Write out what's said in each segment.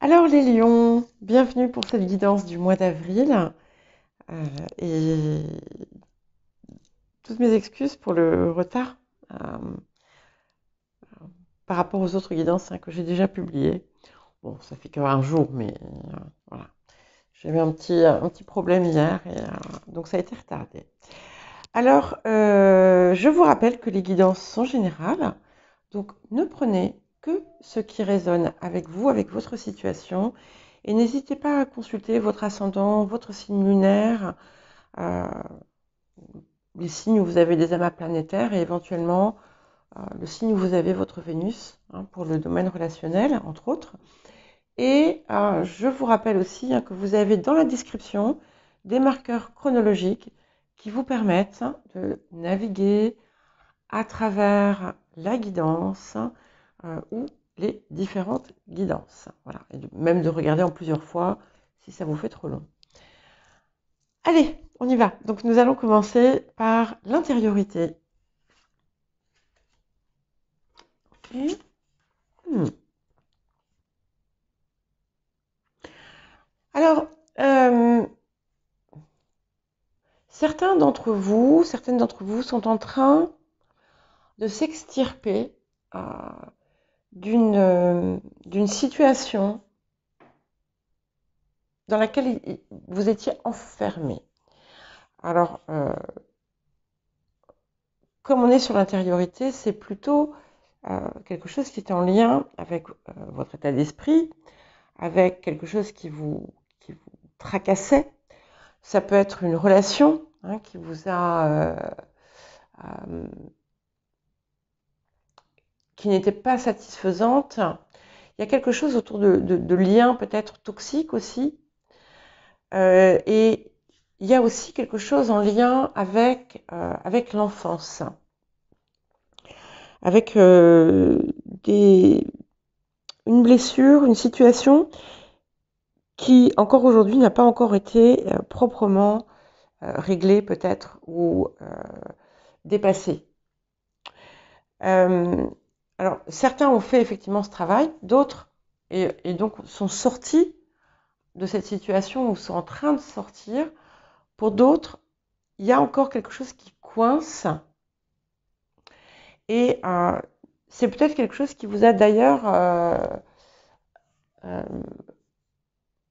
Alors les lions, bienvenue pour cette guidance du mois d'avril. Et toutes mes excuses pour le retard euh, par rapport aux autres guidances que j'ai déjà publiées. Bon, ça fait qu'un jour, mais voilà. J'ai eu un petit problème hier, et donc ça a été retardé. Alors, je vous rappelle que les guidances sont générales, donc ne prenez que ce qui résonne avec vous, avec votre situation, et n'hésitez pas à consulter votre ascendant, votre signe lunaire, euh, les signes où vous avez des amas planétaires et éventuellement le signe où vous avez votre Vénus pour le domaine relationnel, entre autres. Et je vous rappelle aussi que vous avez dans la description des marqueurs chronologiques qui vous permettent de naviguer à travers la guidance ou les différentes guidances. Voilà. Et même de regarder en plusieurs fois si ça vous fait trop long. Allez, on y va. Donc nous allons commencer par l'intériorité. Et, hmm. Alors, euh, certaines d'entre vous sont en train de s'extirper euh, d'une situation dans laquelle vous étiez enfermé. Alors, comme on est sur l'intériorité, c'est plutôt quelque chose qui est en lien avec votre état d'esprit, avec quelque chose qui vous tracassait. Ça peut être une relation qui vous a euh, qui n'était pas satisfaisante. Il y a quelque chose autour de liens peut-être toxiques aussi. Et il y a aussi quelque chose en lien avec l'enfance, avec une blessure, une situation qui, encore aujourd'hui, n'a pas encore été proprement réglée peut-être ou dépassée. Euh, alors, certains ont fait effectivement ce travail, d'autres, et donc sont sortis de cette situation ou sont en train de sortir. Pour d'autres, il y a encore quelque chose qui coince et c'est peut-être quelque chose qui vous a d'ailleurs euh,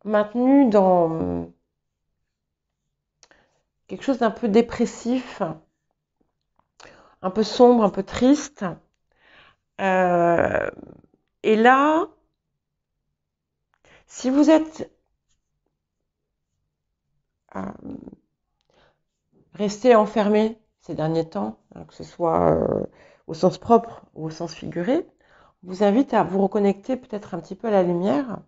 maintenu dans quelque chose d'un peu dépressif, un peu sombre, un peu triste. Euh, et là, si vous êtes resté enfermé ces derniers temps, que ce soit au sens propre ou au sens figuré, je vous invite à vous reconnecter peut-être un petit peu à la lumière.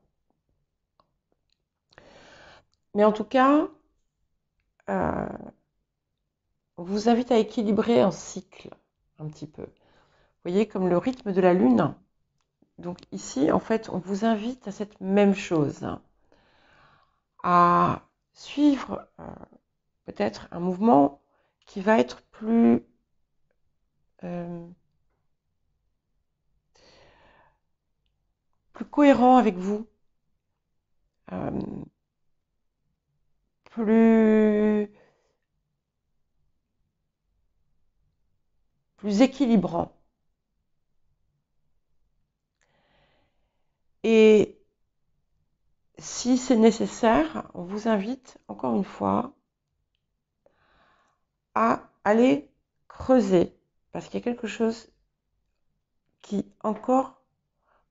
Mais en tout cas, euh, on vous invite à équilibrer un cycle un petit peu. Vous voyez, comme le rythme de la Lune. Donc ici, en fait, on vous invite à cette même chose, à suivre peut-être un mouvement qui va être euh, plus cohérent avec vous, euh, plus, plus équilibrant. Et si c'est nécessaire, on vous invite encore une fois à aller creuser, parce qu'il y a quelque chose qui encore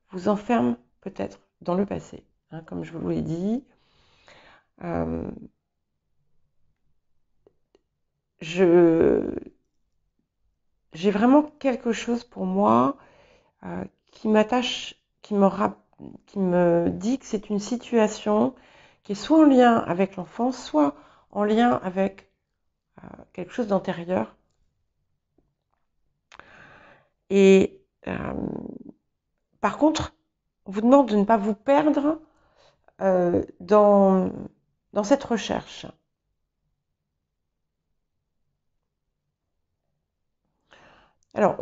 vous enferme peut-être dans le passé. Comme je vous l'ai dit, euh, j'ai vraiment quelque chose pour moi qui m'attache, qui me dit que c'est une situation qui est soit en lien avec l'enfance, soit en lien avec quelque chose d'antérieur. Et par contre, on vous demande de ne pas vous perdre dans cette recherche. Alors,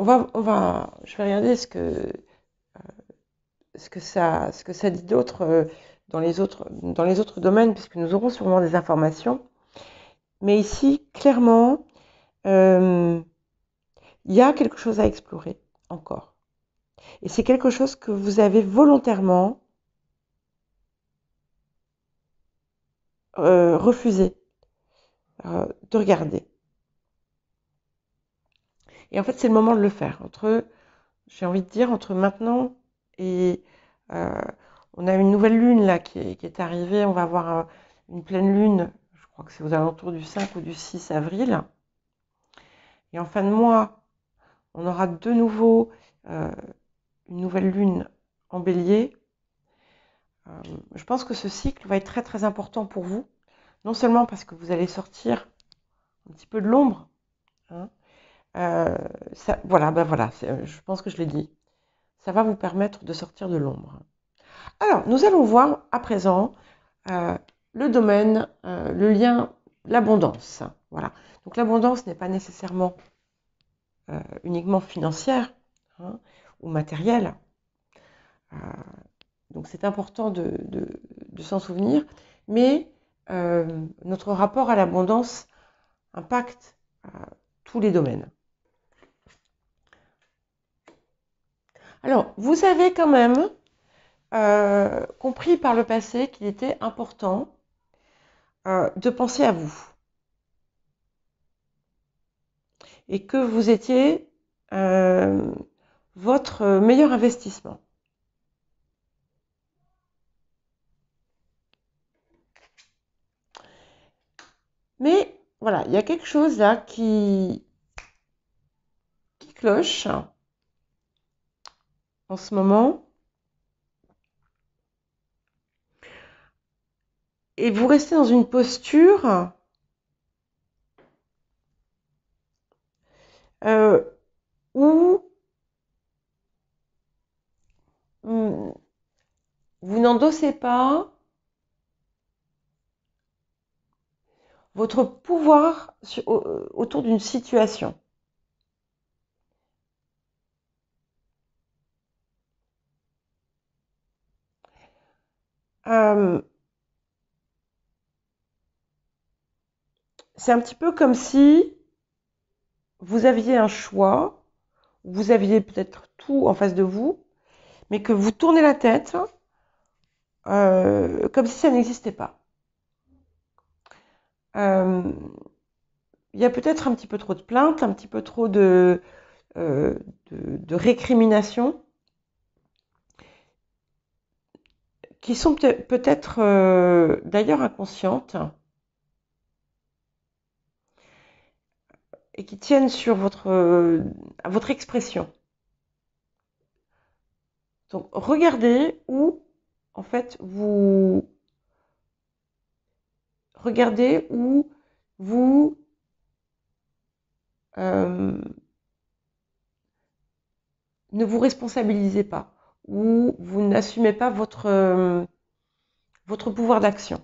je vais regarder ce que ça dit d'autre dans dans les autres domaines, puisque nous aurons sûrement des informations. Mais ici, clairement, il y a quelque chose à explorer encore. Et c'est quelque chose que vous avez volontairement refusé de regarder. Et en fait, c'est le moment de le faire. J'ai envie de dire, entre maintenant et... on a une nouvelle lune là qui est arrivée. On va avoir une pleine lune, je crois que c'est aux alentours du 5 ou du 6 avril. Et en fin de mois, on aura de nouveau une nouvelle lune en bélier. Je pense que ce cycle va être très très important pour vous. Non seulement parce que vous allez sortir un petit peu de l'ombre. Hein, voilà, je pense que je l'ai dit. Ça va vous permettre de sortir de l'ombre. Alors, nous allons voir à présent le domaine, le lien, l'abondance. Voilà. Donc l'abondance n'est pas nécessairement uniquement financière, hein, ou matérielle. Donc c'est important de s'en souvenir. Mais notre rapport à l'abondance impacte tous les domaines. Alors, vous avez quand même compris par le passé qu'il était important de penser à vous. Et que vous étiez votre meilleur investissement. Mais voilà, il y a quelque chose là qui cloche en ce moment. Et vous restez dans une posture où vous n'endossez pas votre pouvoir autour d'une situation. C'est un petit peu comme si vous aviez un choix, vous aviez peut-être tout en face de vous, mais que vous tournez la tête comme si ça n'existait pas. Il y a peut-être un petit peu trop de plaintes, un petit peu trop de récriminations qui sont peut-être d'ailleurs inconscientes et qui tiennent sur à votre expression. Donc regardez où en fait vous ne vous responsabilisez pas, ou vous n'assumez pas votre pouvoir d'action.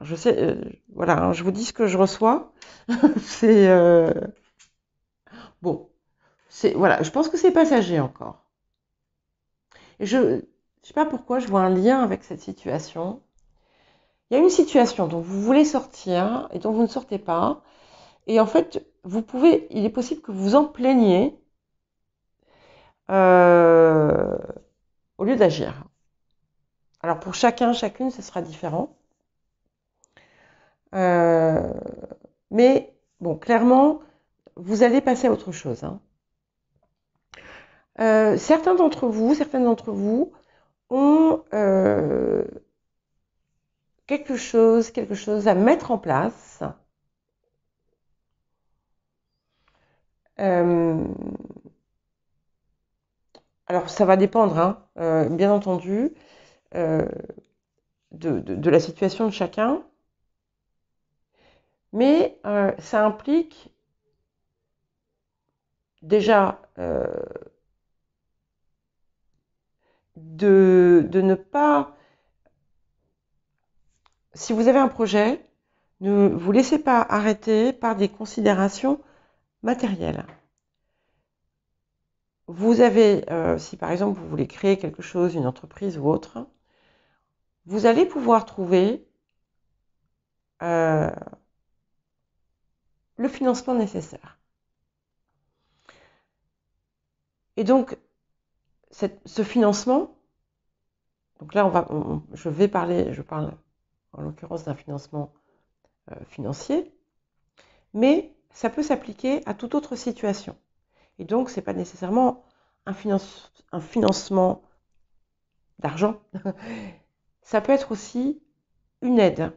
Je sais, voilà, hein, je vous dis ce que je reçois. C'est bon, voilà, je pense que c'est passager encore. Et je ne sais pas pourquoi je vois un lien avec cette situation. Il y a une situation dont vous voulez sortir et dont vous ne sortez pas. Et en fait, il est possible que vous en plaigniez au lieu d'agir. Alors pour chacun, chacune, ce sera différent. Mais bon, clairement, vous allez passer à autre chose. Hein. Certaines d'entre vous ont quelque chose à mettre en place. Alors ça va dépendre, hein, bien entendu, de la situation de chacun. Mais ça implique déjà de ne pas... Si vous avez un projet, ne vous laissez pas arrêter par des considérations matérielles. vous avez, si par exemple vous voulez créer quelque chose, une entreprise ou autre, vous allez pouvoir trouver le financement nécessaire. Et donc, ce financement, donc là, je parle en l'occurrence d'un financement financier, mais ça peut s'appliquer à toute autre situation. Et donc, ce n'est pas nécessairement un financement d'argent, ça peut être aussi une aide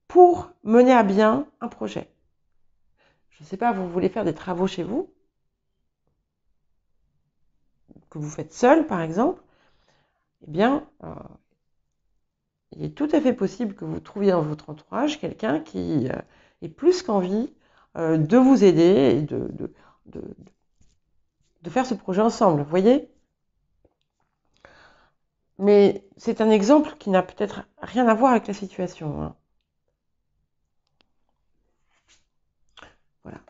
pour mener à bien un projet. Je ne sais pas, vous voulez faire des travaux chez vous, que vous faites seul par exemple, eh bien, il est tout à fait possible que vous trouviez dans votre entourage quelqu'un qui ait plus qu'envie de vous aider et de faire ce projet ensemble, vous voyez? Mais c'est un exemple qui n'a peut-être rien à voir avec la situation, hein. Voilà.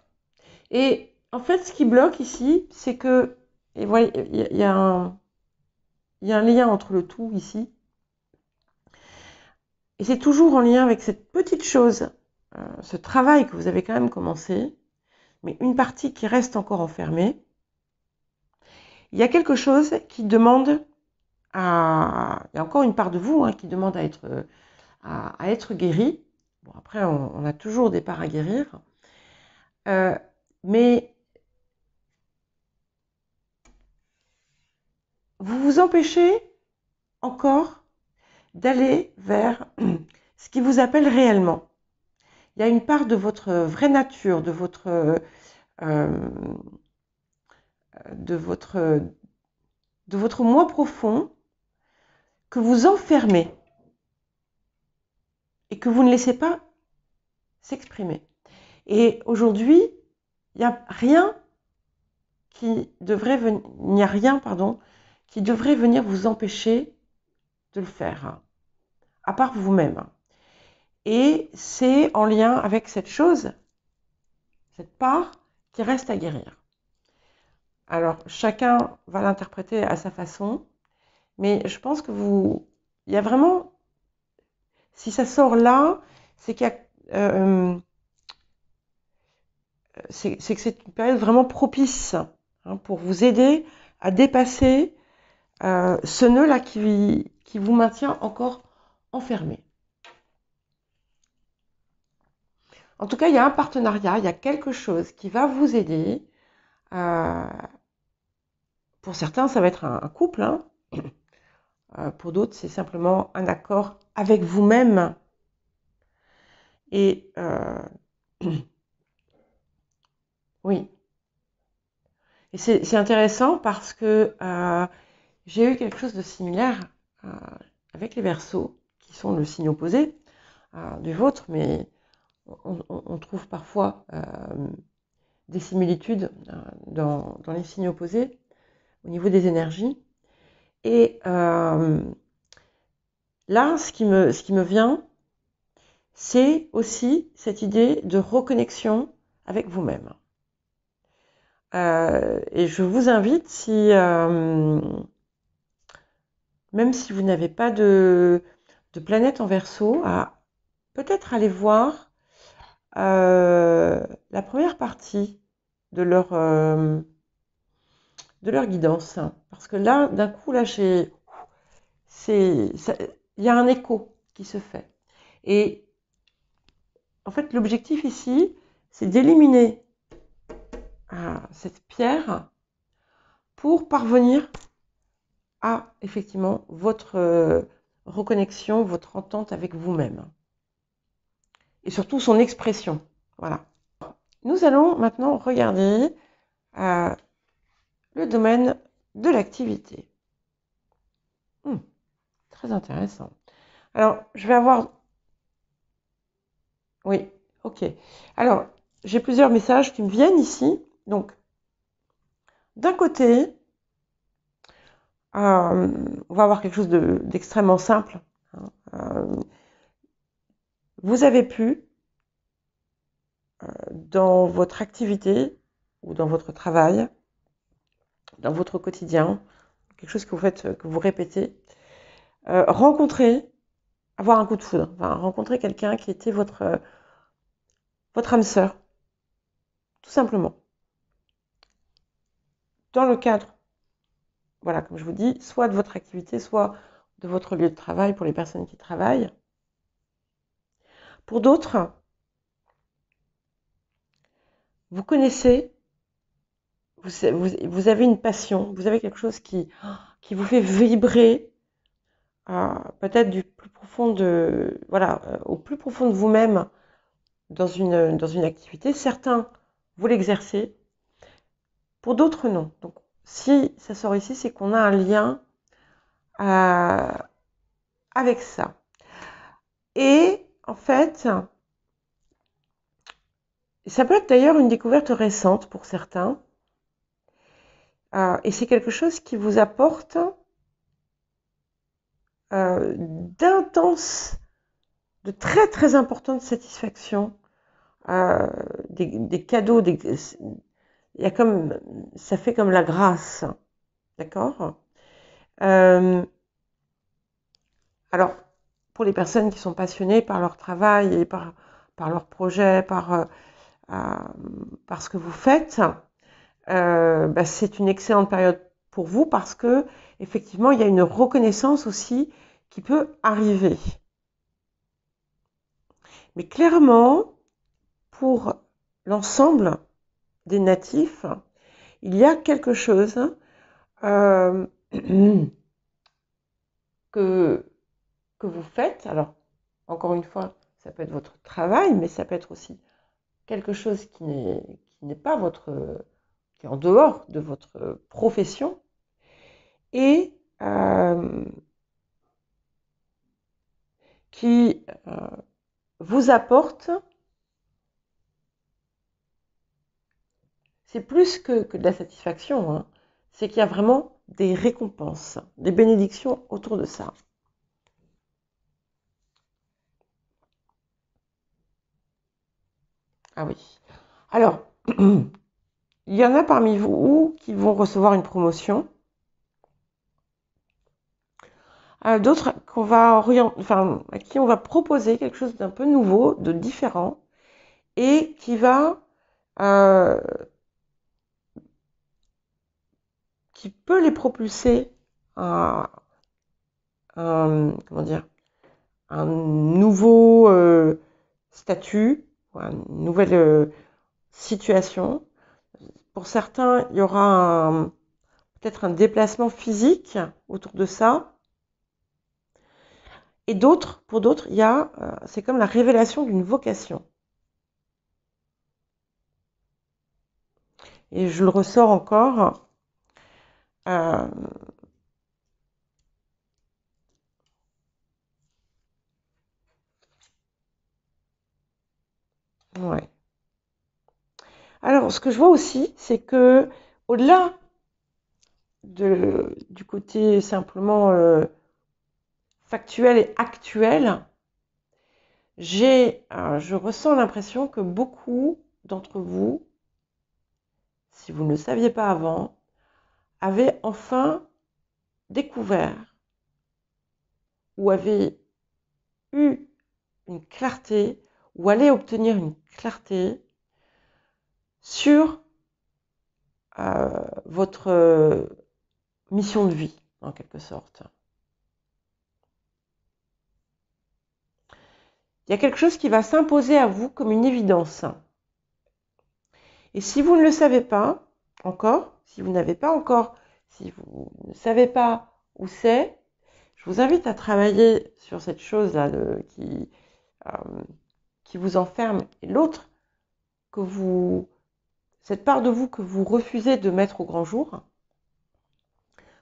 Et en fait, ce qui bloque ici, c'est que, et voilà, il y a un lien entre le tout ici, et c'est toujours en lien avec cette petite chose, ce travail que vous avez quand même commencé, mais une partie qui reste encore enfermée. Il y a quelque chose qui demande il y a encore une part de vous qui demande à être guéri. Bon, après, on a toujours des parts à guérir. Mais vous vous empêchez encore d'aller vers ce qui vous appelle réellement. Il y a une part de votre vraie nature, de votre moi profond que vous enfermez et que vous ne laissez pas s'exprimer. Et aujourd'hui, il n'y a rien qui devrait venir vous empêcher de le faire, à part vous-même. Et c'est en lien avec cette chose, cette part qui reste à guérir. Alors, chacun va l'interpréter à sa façon, mais je pense que il y a vraiment, si ça sort là, c'est qu'il y a, c'est que c'est une période vraiment propice pour vous aider à dépasser ce nœud-là qui vous maintient encore enfermé. En tout cas, il y a un partenariat, il y a quelque chose qui va vous aider. Pour certains, ça va être un couple. Pour d'autres, c'est simplement un accord avec vous-même. Et oui. Et c'est intéressant parce que j'ai eu quelque chose de similaire avec les Verseaux, qui sont le signe opposé du vôtre, mais on trouve parfois des similitudes dans les signes opposés au niveau des énergies. Et là, ce qui me vient, c'est aussi cette idée de reconnexion avec vous-même. Et je vous invite, même si vous n'avez pas de planète en Verseau, à peut-être aller voir la première partie de leur guidance. Parce que là, d'un coup, là, il y a un écho qui se fait. Et en fait, l'objectif ici, c'est d'éliminer cette pierre pour parvenir à, effectivement, votre reconnexion, votre entente avec vous-même. Et surtout son expression. Voilà. Nous allons maintenant regarder le domaine de l'activité. Très intéressant. Alors, je vais avoir... Oui, ok. Alors, j'ai plusieurs messages qui me viennent ici. Donc, d'un côté, on va avoir quelque chose d'extrêmement simple. Vous avez pu, dans votre activité, ou dans votre travail, dans votre quotidien, quelque chose que vous faites, que vous répétez, rencontrer, avoir un coup de foudre, enfin, rencontrer quelqu'un qui était votre âme sœur, tout simplement. Dans le cadre, voilà, comme je vous dis, soit de votre activité, soit de votre lieu de travail pour les personnes qui travaillent. Pour d'autres, vous connaissez, vous avez une passion, vous avez quelque chose qui vous fait vibrer, peut-être du plus profond voilà, au plus profond de vous-même dans une activité. Certains, vous l'exercez, pour d'autres, non. Donc, si ça sort ici, c'est qu'on a un lien avec ça. Et en fait, ça peut être d'ailleurs une découverte récente pour certains. Et c'est quelque chose qui vous apporte d'intenses, de très très importantes satisfactions, des cadeaux, il y a comme, ça fait comme la grâce, d'accord. Alors, pour les personnes qui sont passionnées par leur travail et par leur projet, par ce que vous faites, c'est une excellente période pour vous parce que effectivement, il y a une reconnaissance aussi qui peut arriver. Mais clairement, pour l'ensemble des natifs, il y a quelque chose que vous faites. Alors, encore une fois, ça peut être votre travail, mais ça peut être aussi quelque chose qui n'est pas qui est en dehors de votre profession et qui vous apporte, c'est plus que de la satisfaction, hein, c'est qu'il y a vraiment des récompenses, des bénédictions autour de ça. Ah oui. Alors, il y en a parmi vous qui vont recevoir une promotion. D'autres à qui on va proposer quelque chose d'un peu nouveau, de différent, et qui peut les propulser à comment dire, un nouveau statut, une nouvelle situation. Pour certains, il y aura peut-être un déplacement physique autour de ça. Et pour d'autres, c'est comme la révélation d'une vocation. Et je le ressors encore. Ouais. Alors, ce que je vois aussi, c'est que au-delà du côté simplement factuel et actuel, je ressens l'impression que beaucoup d'entre vous, si vous ne le saviez pas avant, avaient enfin découvert ou avaient eu une clarté ou allaient obtenir une clarté sur votre mission de vie, en quelque sorte. Il y a quelque chose qui va s'imposer à vous comme une évidence. Et si vous ne le savez pas encore, si vous ne savez pas où c'est, je vous invite à travailler sur cette chose-là qui vous enferme et l'autre cette part de vous que vous refusez de mettre au grand jour,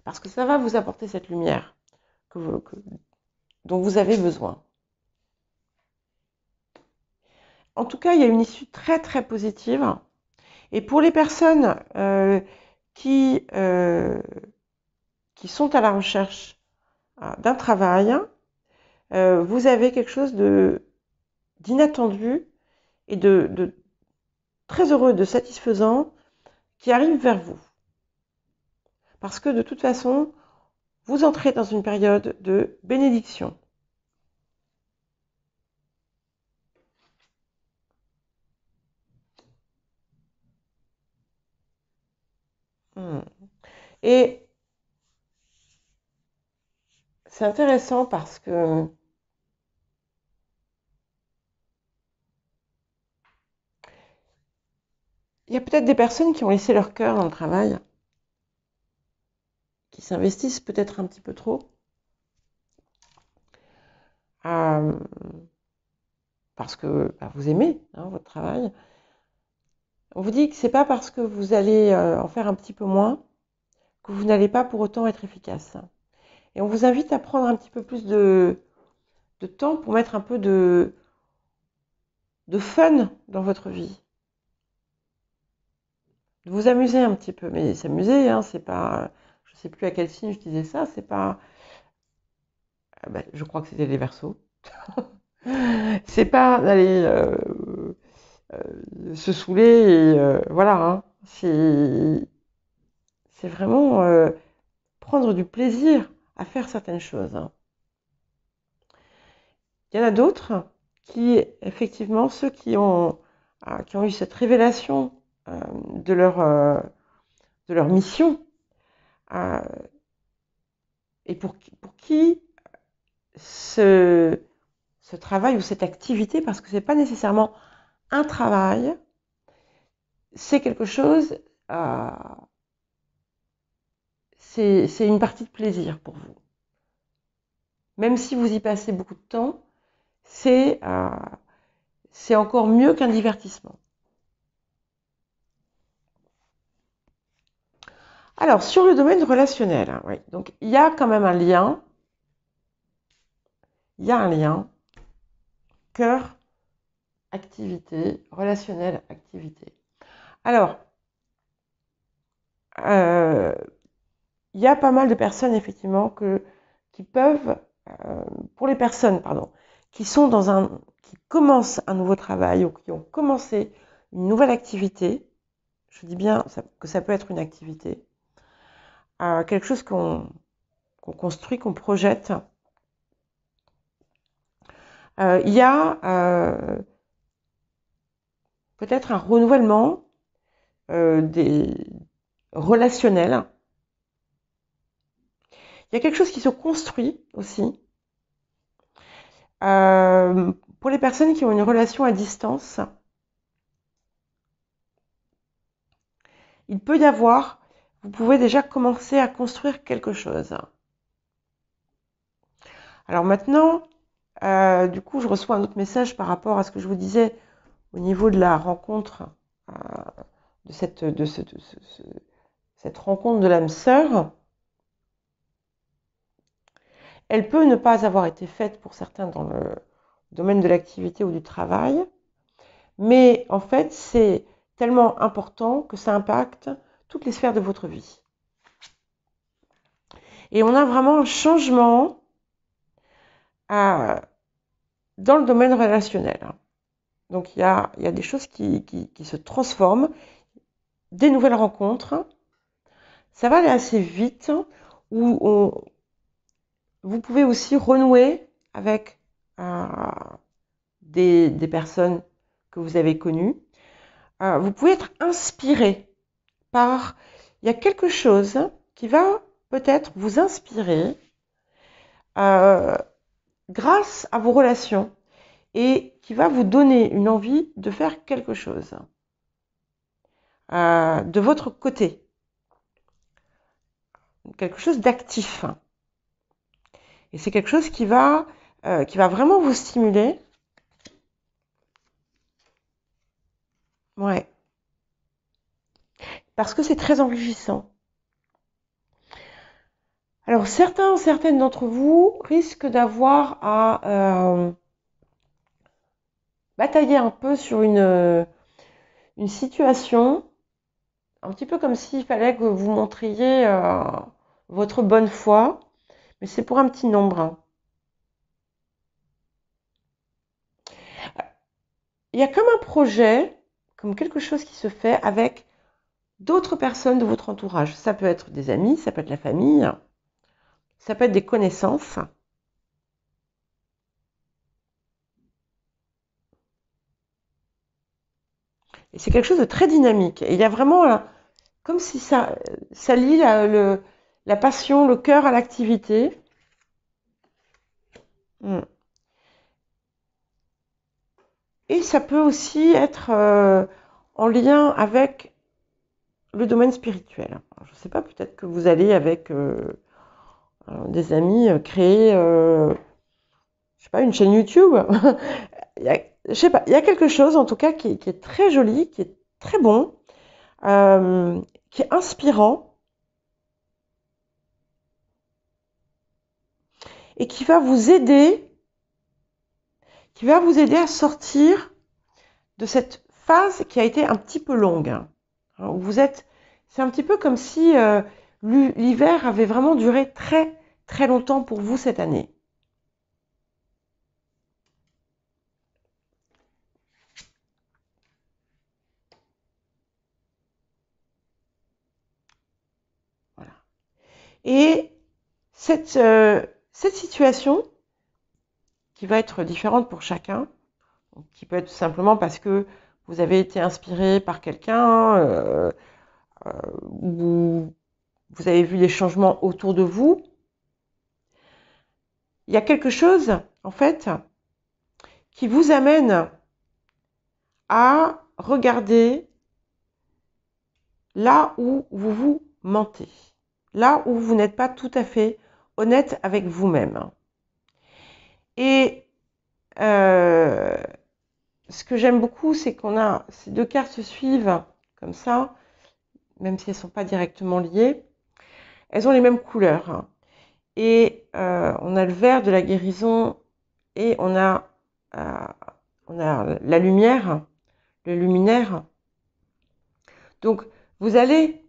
parce que ça va vous apporter cette lumière dont vous avez besoin. En tout cas, il y a une issue très très positive. Et pour les personnes qui sont à la recherche d'un travail, vous avez quelque chose d'inattendu et de très heureux, de satisfaisant, qui arrivent vers vous. Parce que de toute façon, vous entrez dans une période de bénédiction. Et c'est intéressant parce que il y a peut-être des personnes qui ont laissé leur cœur dans le travail, qui s'investissent peut-être un petit peu trop, euh, parce que vous aimez votre travail. On vous dit que c'est pas parce que vous allez en faire un petit peu moins que vous n'allez pas pour autant être efficace. Et on vous invite à prendre un petit peu plus de temps pour mettre un peu de fun dans votre vie. De vous amuser un petit peu. Mais s'amuser, c'est pas... Je sais plus à quel signe je disais ça, c'est pas... je crois que c'était les Verseaux. C'est pas d'aller se saouler et voilà. C'est vraiment prendre du plaisir à faire certaines choses. Il y en a d'autres qui, effectivement, ceux qui ont eu cette révélation de leur mission, et pour qui ce travail ou cette activité, parce que ce n'est pas nécessairement un travail, c'est quelque chose, c'est une partie de plaisir pour vous. Même si vous y passez beaucoup de temps, c'est encore mieux qu'un divertissement. Alors, sur le domaine relationnel, oui, donc il y a quand même un lien. Il y a un lien cœur, activité, relationnel, activité. Alors, il y a pas mal de personnes, effectivement, qui peuvent, pour les personnes, qui sont qui commencent un nouveau travail ou qui ont commencé une nouvelle activité, je dis bien que ça peut être une activité, quelque chose qu'on construit, qu'on projette. Il y a peut-être un renouvellement des relationnels. Il y a quelque chose qui se construit aussi. Pour les personnes qui ont une relation à distance, il peut y avoir, vous pouvez déjà commencer à construire quelque chose. Alors maintenant, du coup, je reçois un autre message par rapport à ce que je vous disais au niveau de la rencontre, de cette rencontre de l'âme sœur. Elle peut ne pas avoir été faite pour certains dans le domaine de l'activité ou du travail, mais en fait, c'est tellement important que ça impacte toutes les sphères de votre vie. Et on a vraiment un changement dans le domaine relationnel. Donc il y a des choses qui se transforment, des nouvelles rencontres. Ça va aller assez vite, où vous pouvez aussi renouer avec des personnes que vous avez connues. Vous pouvez être inspiré par... Il y a quelque chose qui va peut-être vous inspirer grâce à vos relations et qui va vous donner une envie de faire quelque chose de votre côté. Quelque chose d'actif. Et c'est quelque chose qui va vraiment vous stimuler. Ouais. Parce que c'est très enrichissant. Alors, certaines d'entre vous risquent d'avoir à batailler un peu sur une situation, un petit peu comme s'il fallait que vous montriez votre bonne foi, mais c'est pour un petit nombre. Il y a comme un projet, comme quelque chose qui se fait avec d'autres personnes de votre entourage. Ça peut être des amis, ça peut être la famille, ça peut être des connaissances. Et c'est quelque chose de très dynamique. Et il y a vraiment, comme si ça lie la passion, le cœur à l'activité. Mm. Et ça peut aussi être en lien avec le domaine spirituel. Alors, je ne sais pas, peut-être que vous allez avec des amis créer, je sais pas, une chaîne YouTube. Je sais pas, il y a quelque chose en tout cas qui est très joli, qui est très bon, qui est inspirant et qui va vous aider à sortir de cette phase qui a été un petit peu longue. Alors, c'est un petit peu comme si l'hiver avait vraiment duré très très longtemps pour vous cette année. Voilà. Et cette situation, qui va être différente pour chacun, qui peut être tout simplement parce que vous avez été inspiré par quelqu'un, ou vous avez vu des changements autour de vous. Il y a quelque chose, en fait, qui vous amène à regarder là où vous vous mentez, là où vous n'êtes pas tout à fait honnête avec vous-même. Et ce que j'aime beaucoup, c'est qu'on a ces deux cartes se suivent comme ça, même si elles ne sont pas directement liées. Elles ont les mêmes couleurs. Et on a le vert de la guérison et on a la lumière, le luminaire. Donc vous allez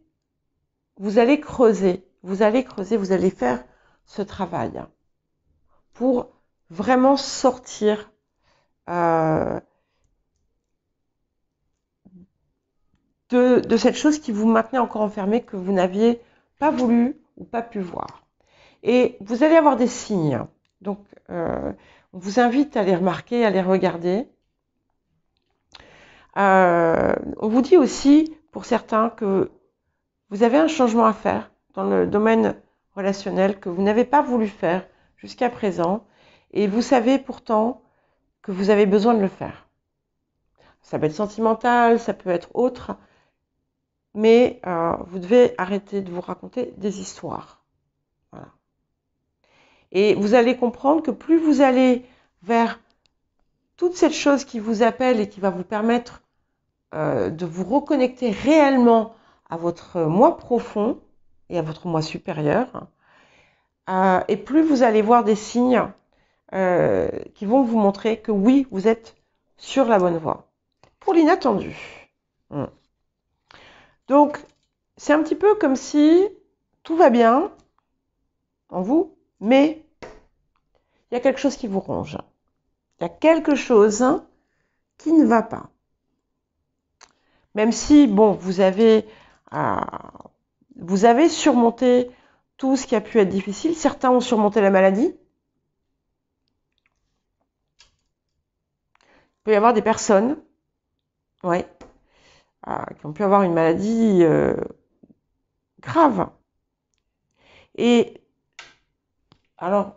creuser, vous allez faire ce travail pour vraiment sortir de cette chose qui vous maintenait encore enfermé, que vous n'aviez pas voulu ou pas pu voir. Et vous allez avoir des signes. Donc, on vous invite à les remarquer, à les regarder. On vous dit aussi, pour certains, que vous avez un changement à faire dans le domaine relationnel que vous n'avez pas voulu faire jusqu'à présent. Et vous savez pourtant que vous avez besoin de le faire. Ça peut être sentimental, ça peut être autre. Mais vous devez arrêter de vous raconter des histoires. Voilà. Et vous allez comprendre que plus vous allez vers toute cette chose qui vous appelle et qui va vous permettre de vous reconnecter réellement à votre moi profond et à votre moi supérieur, et plus vous allez voir des signes qui vont vous montrer que oui, vous êtes sur la bonne voie. Pour l'inattendu. Donc, c'est un petit peu comme si tout va bien en vous, mais il y a quelque chose qui vous ronge. Il y a quelque chose qui ne va pas. Même si, bon, vous avez surmonté tout ce qui a pu être difficile. Certains ont surmonté la maladie. Il peut y avoir des personnes, ouais, qui ont pu avoir une maladie grave. Et alors,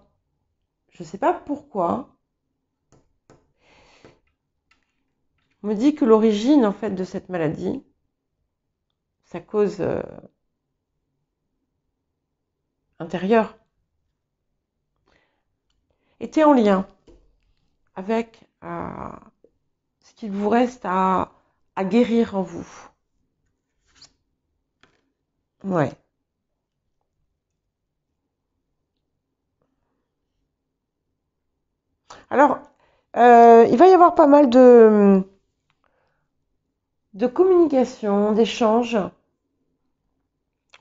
je ne sais pas pourquoi, on me dit que l'origine, en fait, de cette maladie, sa cause intérieure, était en lien avec ce qu'il vous reste à guérir en vous. Ouais. Alors, il va y avoir pas mal de communication, d'échanges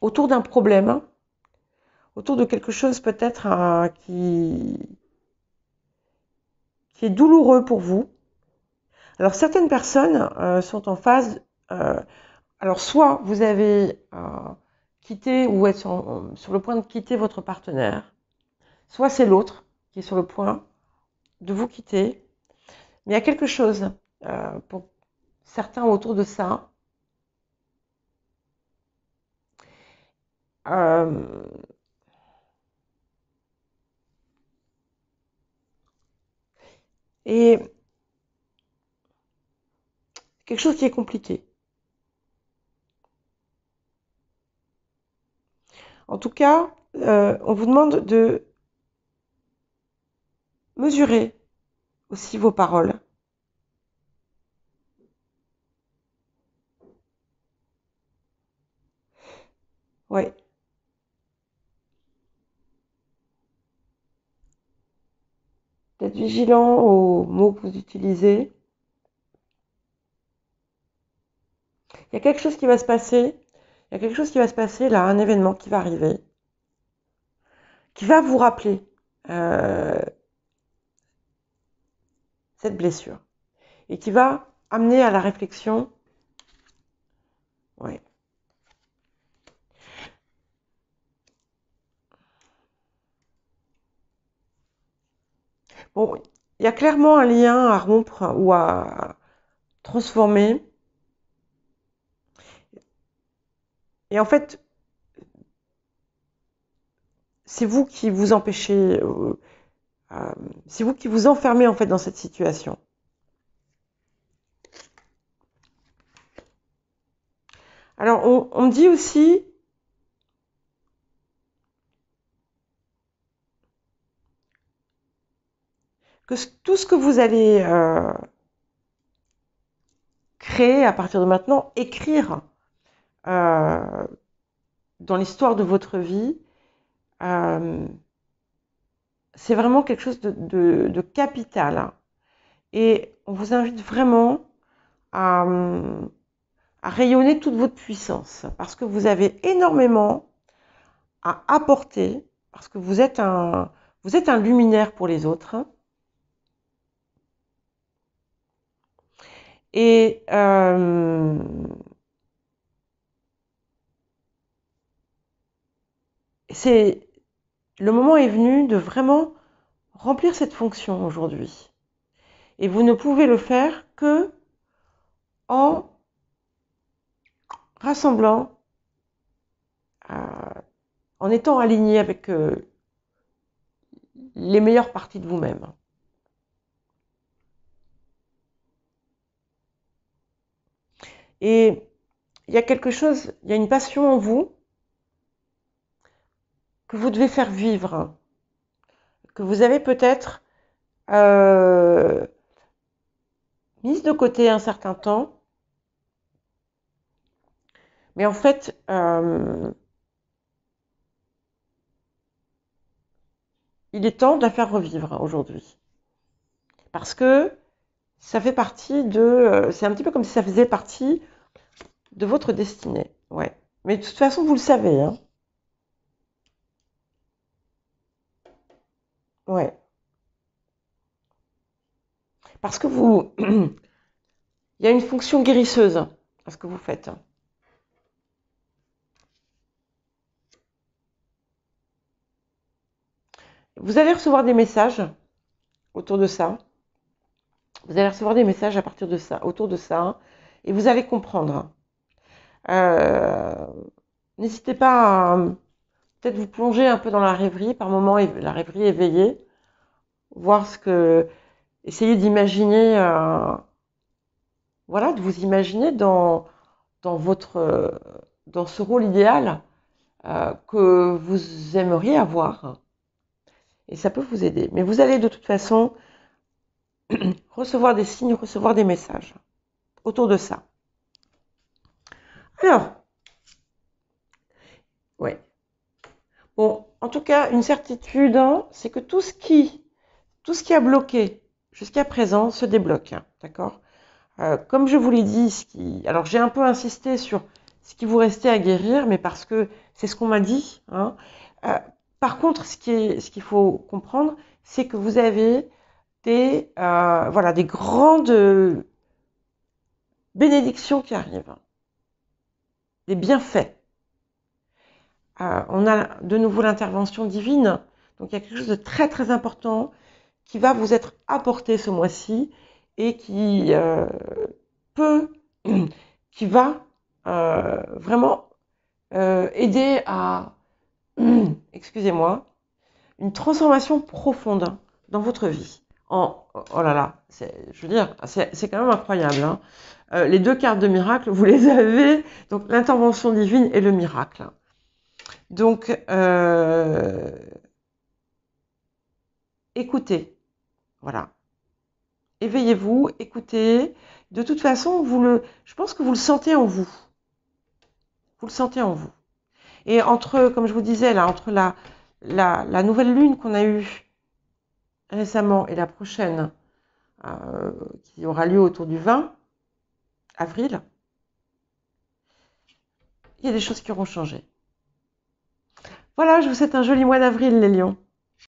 autour d'un problème, autour de quelque chose peut-être qui est douloureux pour vous. Alors certaines personnes sont en phase Alors, soit vous avez quitté ou êtes sur le point de quitter votre partenaire, soit c'est l'autre qui est sur le point de vous quitter. Mais il y a quelque chose pour certains autour de ça. Euh, et quelque chose qui est compliqué. En tout cas, on vous demande de mesurer aussi vos paroles. Ouais. D'être vigilant aux mots que vous utilisez. Il y a quelque chose qui va se passer. Il y a quelque chose qui va se passer là, un événement qui va arriver, qui va vous rappeler euh, cette blessure et qui va amener à la réflexion. Ouais. Bon, il y a clairement un lien à rompre ou à transformer. Et en fait, c'est vous qui vous empêchez, c'est vous qui vous enfermez en fait dans cette situation. Alors, on me dit aussi que tout ce que vous allez créer à partir de maintenant, écrire dans l'histoire de votre vie, c'est vraiment quelque chose de capital. Et on vous invite vraiment à rayonner toute votre puissance, parce que vous avez énormément à apporter, parce que vous êtes un luminaire pour les autres. Et le moment est venu de vraiment remplir cette fonction aujourd'hui. Et vous ne pouvez le faire que en rassemblant, en étant aligné avec les meilleures parties de vous-même. Et il y a quelque chose, il y a une passion en vous que vous devez faire vivre, que vous avez peut-être mise de côté un certain temps, mais en fait, il est temps de la faire revivre aujourd'hui. Parce que ça fait partie c'est un petit peu comme si ça faisait partie de votre destinée. Ouais. Mais de toute façon, vous le savez, hein. Ouais. Parce que il y a une fonction guérisseuse à ce que vous faites. Vous allez recevoir des messages autour de ça. Vous allez recevoir des messages à partir de ça, autour de ça, et vous allez comprendre. Euh, N'hésitez pas à peut-être vous plonger un peu dans la rêverie, par moments la rêverie éveillée, voir essayez d'imaginer, voilà, de vous imaginer dans ce rôle idéal que vous aimeriez avoir, et ça peut vous aider. Mais vous allez de toute façon recevoir des signes, recevoir des messages autour de ça. Alors, ouais. Bon, en tout cas, une certitude, hein, c'est que tout ce qui a bloqué jusqu'à présent se débloque, hein, d'accord? Comme je vous l'ai dit, alors j'ai un peu insisté sur ce qui vous restait à guérir, mais parce que c'est ce qu'on m'a dit, hein. Par contre, ce qu'il faut comprendre, c'est que vous avez des grandes bénédictions qui arrivent. des bienfaits. On a de nouveau l'intervention divine. Donc il y a quelque chose de très très important qui va vous être apporté ce mois-ci et qui peut, qui va vraiment aider à, excusez-moi, une transformation profonde dans votre vie. Oh là là, je veux dire, c'est quand même incroyable. Hein. Les deux cartes de miracle, vous les avez, donc l'intervention divine et le miracle. Donc, écoutez, voilà. Éveillez-vous, écoutez. De toute façon, je pense que vous le sentez en vous. Vous le sentez en vous. Et entre, comme je vous disais, là, entre la nouvelle lune qu'on a eue récemment et la prochaine, qui aura lieu autour du 20 avril, il y a des choses qui auront changé. Voilà, je vous souhaite un joli mois d'avril, les lions.